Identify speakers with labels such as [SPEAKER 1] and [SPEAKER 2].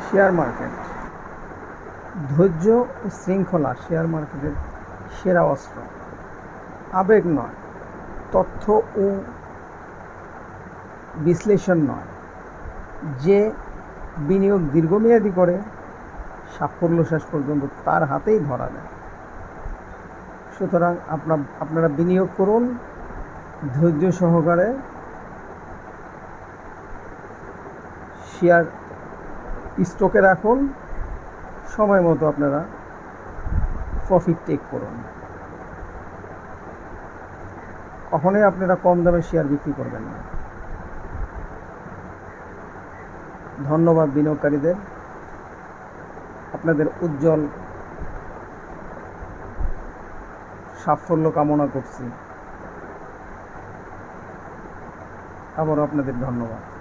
[SPEAKER 1] Share market, ধৈর্য ও শৃঙ্খলা share মার্কেটের সেরা অস্ত্র। আবেগ নয়, তথ্য ও বিশ্লেষণ নয়। যে বিনিয়োগ দীর্ঘমেয়াদী করে সাফল্য শেষ পর্যন্ত তার হাতেই ধরা দেয়। সুতরাং আপনারা বিনিয়োগ করুন, ধৈর্য সহকারে শেয়ার স্টকে রাখুন, সময় মতো আপনারা প্রফিট টেক করুন। কখনোই আপনারা কম দামে শেয়ার বিক্রি করবেন না। ধন্যবাদ বিনিয়োগকারীদের, আপনাদের উজ্জ্বল সাফল্য কামনা করছি। আবারও আপনাদের ধন্যবাদ।